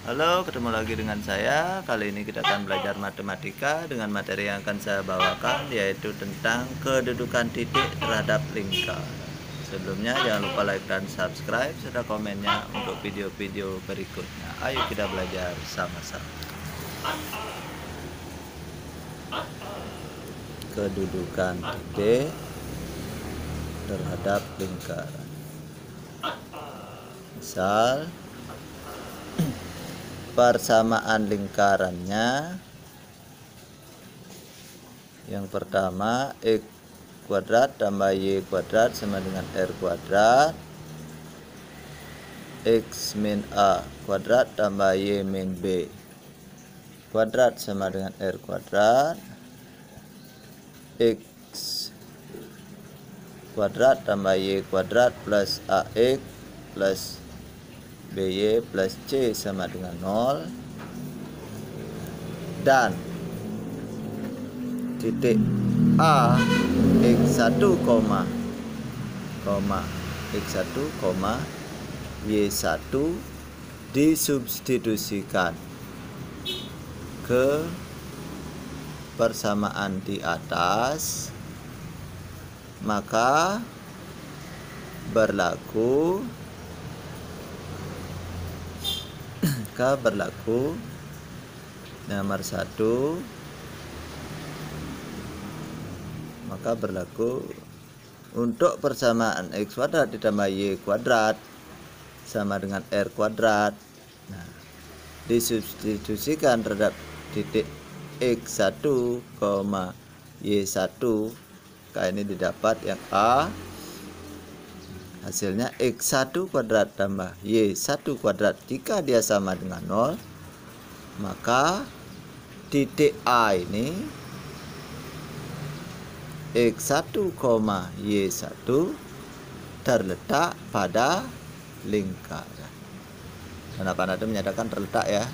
Halo, ketemu lagi dengan saya. Kali ini kita akan belajar matematika dengan materi yang akan saya bawakan, yaitu tentang kedudukan titik terhadap lingkar. Sebelumnya jangan lupa like dan subscribe serta komennya untuk video-video berikutnya. Ayo kita belajar sama-sama. Kedudukan titik terhadap lingkaran. Misal persamaan lingkarannya yang pertama, x kuadrat tambah y kuadrat sama dengan r kuadrat, x min a kuadrat tambah y min b kuadrat sama dengan r kuadrat, x kuadrat tambah y kuadrat plus ax plus by plus c sama dengan 0, dan titik a x1, x1, y1 disubstitusikan ke persamaan di atas, maka berlaku nomor 1, maka berlaku untuk persamaan x kuadrat ditambah y kuadrat sama dengan r kuadrat. Nah, disubstitusikan terhadap titik x1, y1, ini didapat yang a, hasilnya x1 kuadrat tambah y1 kuadrat. Jika dia sama dengan 0, maka titik A ini x1, y1 terletak pada lingkaran. Kenapa itu menyatakan terletak ya?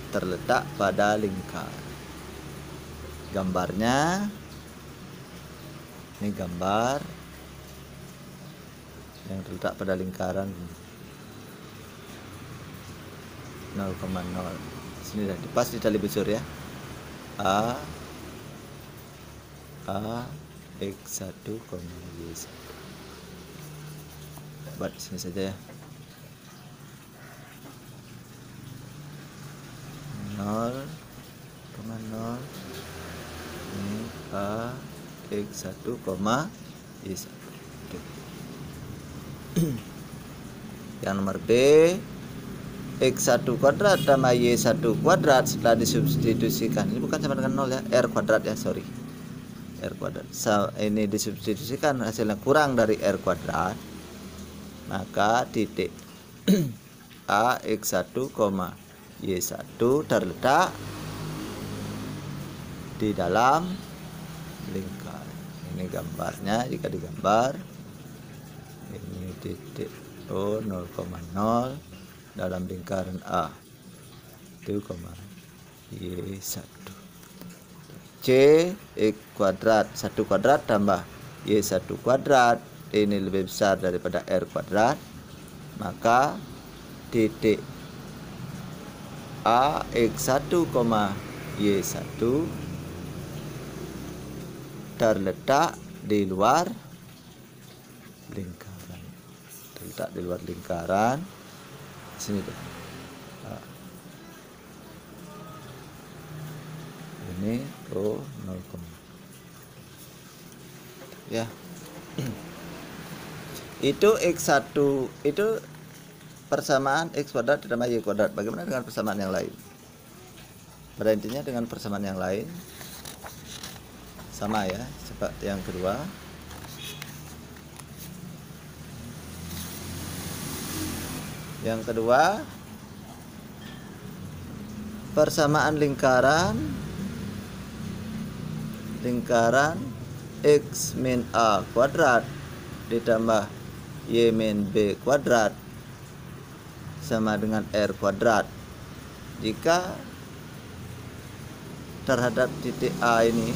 Terletak pada lingkaran. Gambarnya ini gambar yang terletak pada lingkaran 0,0. Sini dah pas di tali busur ya. A x1, y1. Buat sini saja ya. 0,0. Ini a x1, y1. Yang nomor B, x1 kuadrat tambah y1 kuadrat setelah disubstitusikan, ini bukan sama dengan 0 ya, r kuadrat ya, sorry, r kuadrat. Ini disubstitusikan hasilnya kurang dari r kuadrat, maka titik a x1, y1 terletak di dalam lingkar. Ini gambarnya. Jika digambar, ini titik O 0,0 dalam lingkaran A, 2, y1. C x kuadrat 1 kuadrat tambah y1 kuadrat, ini lebih besar daripada r kuadrat, maka titik A x1, y1 terletak di luar lingkaran. Terletak di luar lingkaran. Sini tuh. Ini O 0, ya. Itu x1, itu persamaan x kuadrat ditambah y kuadrat. Bagaimana dengan persamaan yang lain? Pada intinya dengan persamaan yang lain sama ya, seperti yang kedua. Yang kedua, persamaan lingkaran x min a kuadrat ditambah y min b kuadrat sama dengan r kuadrat. Jika terhadap titik A ini,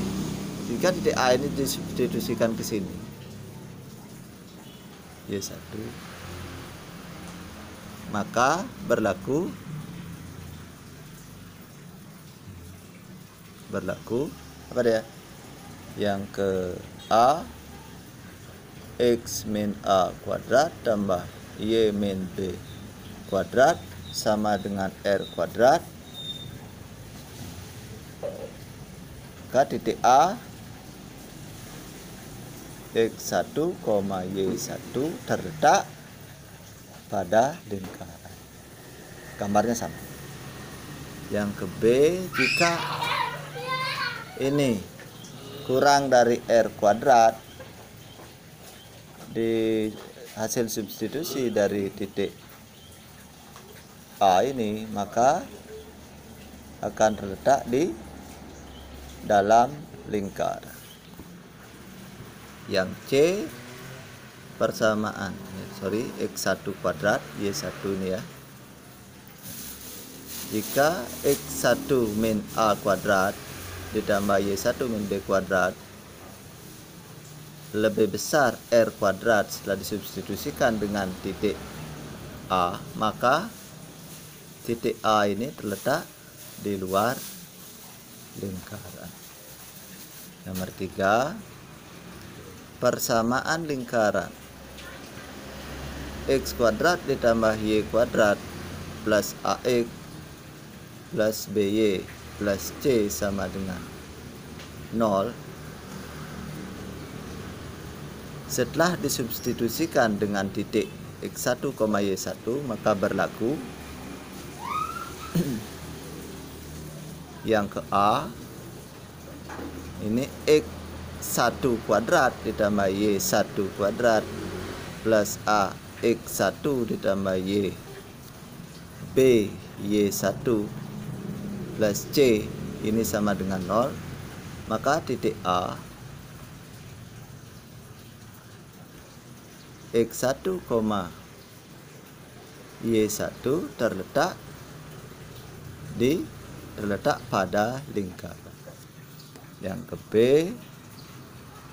jika titik A ini disubstitusikan ke sini, y1, maka berlaku berlaku apa dia? Yang ke A X min A kuadrat tambah Y min B kuadrat sama dengan R kuadrat. Maka titik A X1, Y1 terletak pada lingkaran. Gambarnya sama. Yang ke B, jika ini kurang dari R kuadrat, di hasil substitusi dari titik A ini, maka akan terletak di dalam lingkaran. Yang C, persamaan X1 kuadrat Y1 ini ya. Jika X1 min A kuadrat ditambah Y1 min B kuadrat lebih besar R kuadrat setelah disubstitusikan dengan titik A, maka titik A ini terletak di luar lingkaran. Nomor 3, persamaan lingkaran X kuadrat ditambah Y kuadrat plus AX plus BY plus C sama dengan 0 setelah disubstitusikan dengan titik X1, Y1, maka berlaku yang ke A ini X1 kuadrat ditambah Y1 kuadrat plus A X1 ditambah Y B Y1 plus C ini sama dengan 0, maka titik A X1, Y1 terletak pada lingkaran. Yang ke B,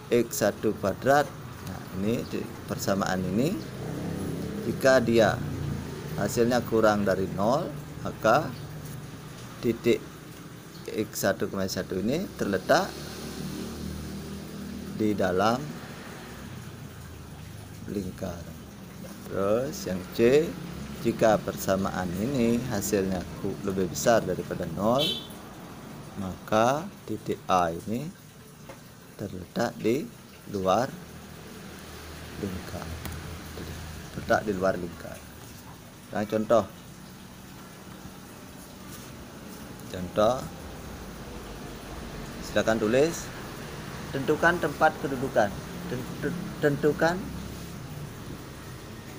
X1 kuadrat. Nah, ini persamaan ini jika dia hasilnya kurang dari 0, maka titik X1, Y1 ini terletak di dalam lingkaran. Terus yang C, jika persamaan ini hasilnya lebih besar daripada 0, maka titik A ini terletak di luar lingkaran. Terletak di luar lingkaran. Nah, contoh silakan tulis. Tentukan tempat kedudukan. Tentukan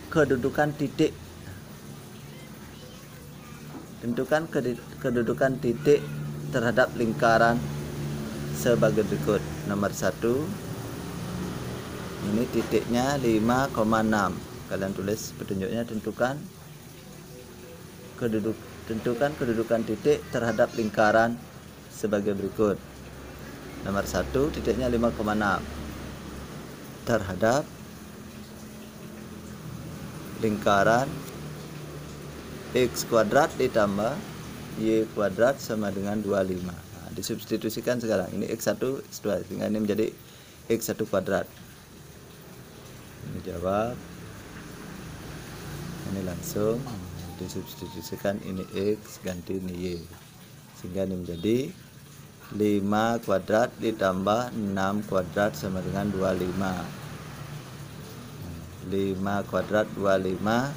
kedudukan titik. Tentukan kedudukan titik terhadap lingkaran sebagai berikut. Nomor 1, ini titiknya 5,6. Kalian tulis petunjuknya. Tentukan kedudukan titik terhadap lingkaran sebagai berikut. Nomor 1, titiknya 5,6 terhadap lingkaran X kuadrat ditambah Y kuadrat sama dengan 25. Nah, disubstitusikan sekarang. Ini X1, X2, sehingga ini menjadi X1 kuadrat. Ini jawab. Ini langsung disubstitusikan, ini X ganti ini Y, sehingga ini menjadi 5 kuadrat ditambah 6 kuadrat sama dengan 25. 5 kuadrat 25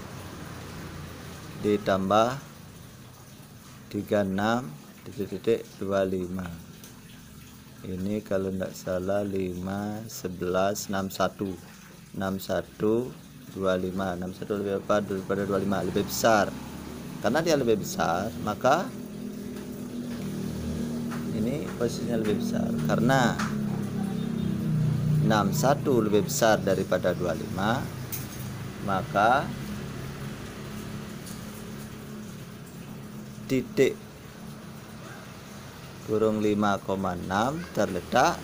ditambah 36 titik 25. Ini kalau tidak salah 5, 11, 61 25. 61 lebih apa daripada 25? Lebih besar. Karena dia lebih besar, maka ini posisinya lebih besar. Karena 61 lebih besar daripada 25, maka titik kurung 5,6 terletak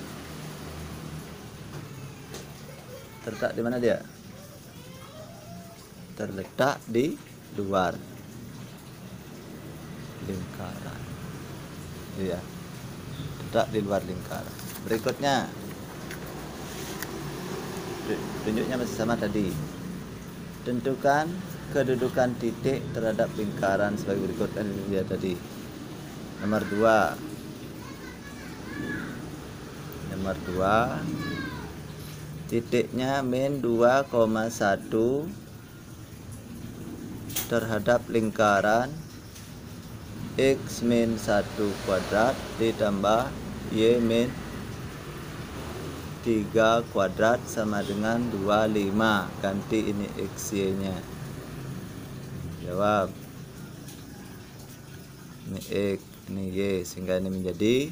di mana dia? Terletak di luar lingkaran. Iya. terletak di luar lingkaran. Berikutnya, tunjuknya masih sama tadi. Tentukan kedudukan titik terhadap lingkaran sebagai berikut. Dia tadi. Nomor 2, titiknya min 2,1 terhadap lingkaran x min 1 kuadrat ditambah y min 3 kuadrat sama dengan 25. Ganti ini x y nya. Jawab. Ini x, ini y, sehingga ini menjadi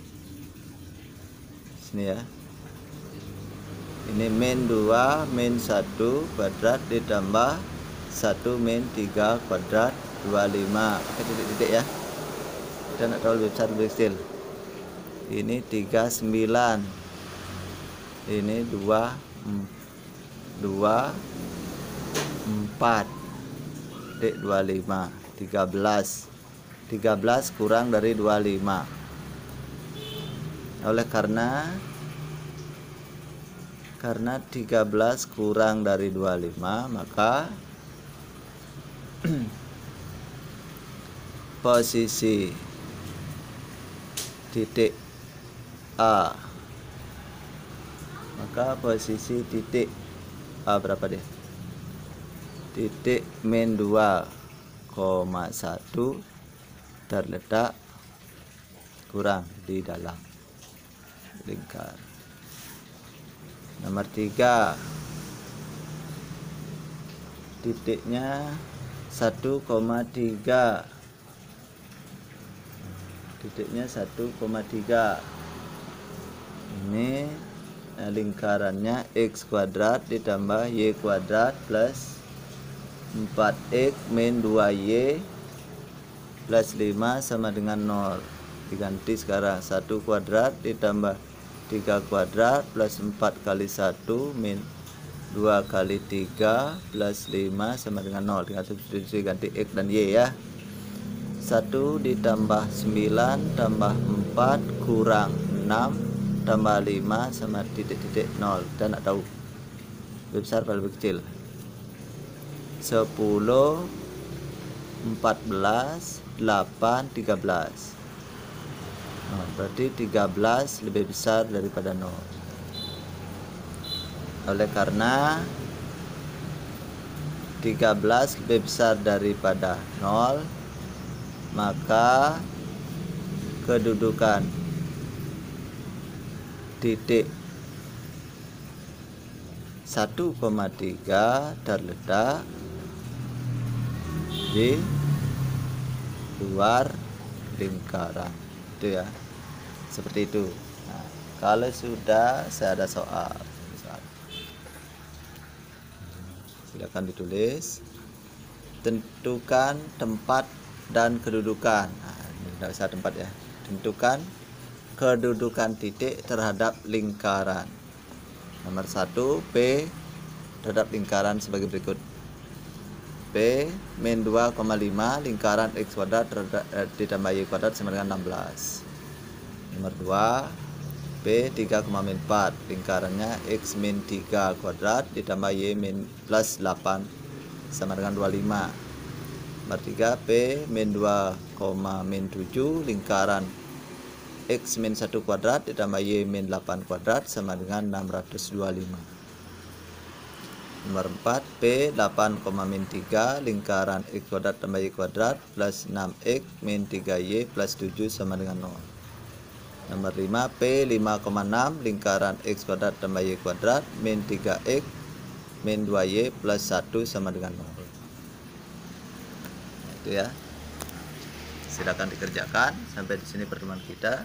sini ya. Ini min 2 min 1 kuadrat ditambah 1 min 3 kuadrat 25. Pakai titik-titik ya. Kita nak tahu lebih besar lebih kecil. Ini 39. Ini 4. 25. 13 kurang dari 25. Oleh karena 13 kurang dari 25, maka posisi titik A, berapa dia? Titik min 2,1 terletak kurang di dalam lingkar. Nomor 3, titiknya 1,3. Titiknya 1,3. Ini lingkarannya x kuadrat ditambah y kuadrat plus 4x min 2y plus 5 sama dengan 0. Diganti sekarang 1 kuadrat ditambah 3 kuadrat plus 4 kali 1 min 2 kali 3 plus 5 sama dengan 0. Tinggal substitusi ganti x dan y ya. 1 ditambah 9 tambah 4 kurang 6 tambah 5 sama titik-titik 0. Kita nak tahu lebih besar atau lebih kecil. 10, 14, 8, 13. Berarti 13 lebih besar daripada 0. Oleh karena 13 lebih besar daripada 0, maka kedudukan titik 1,3 terletak di luar lingkaran. Itu ya, seperti itu. Nah, kalau sudah, saya ada soal. Silakan ditulis. Tentukan tempat dan kedudukan. Nah, ini tidak usah tempat ya. Tentukan kedudukan titik terhadap lingkaran. Nomor 1, P terhadap lingkaran sebagai berikut. P min 2,5 lingkaran x kuadrat ditambah y kuadrat sama dengan 16. Nomor 2, P 3,4 lingkarannya x min 3 kuadrat ditambah y min plus 8 sama dengan 25. Nomor 3, P min 2,7 lingkaran x min 1 kuadrat ditambah y min 8 kuadrat sama dengan 625. Nomor 4, P 8,3 lingkaran x kuadrat tambah y kuadrat plus 6x min 3y plus 7 sama dengan 0. Nomor 5, P 5,6 lingkaran x kuadrat tambah y kuadrat min 3x min 2y plus 1 sama dengan 0. Itu ya. Silakan dikerjakan. Sampai di sini pertemuan kita.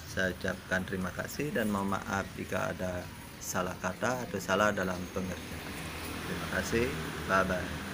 Saya ucapkan terima kasih dan mohon maaf jika ada salah kata atau salah dalam pengertian. Terima kasih. Bye bye.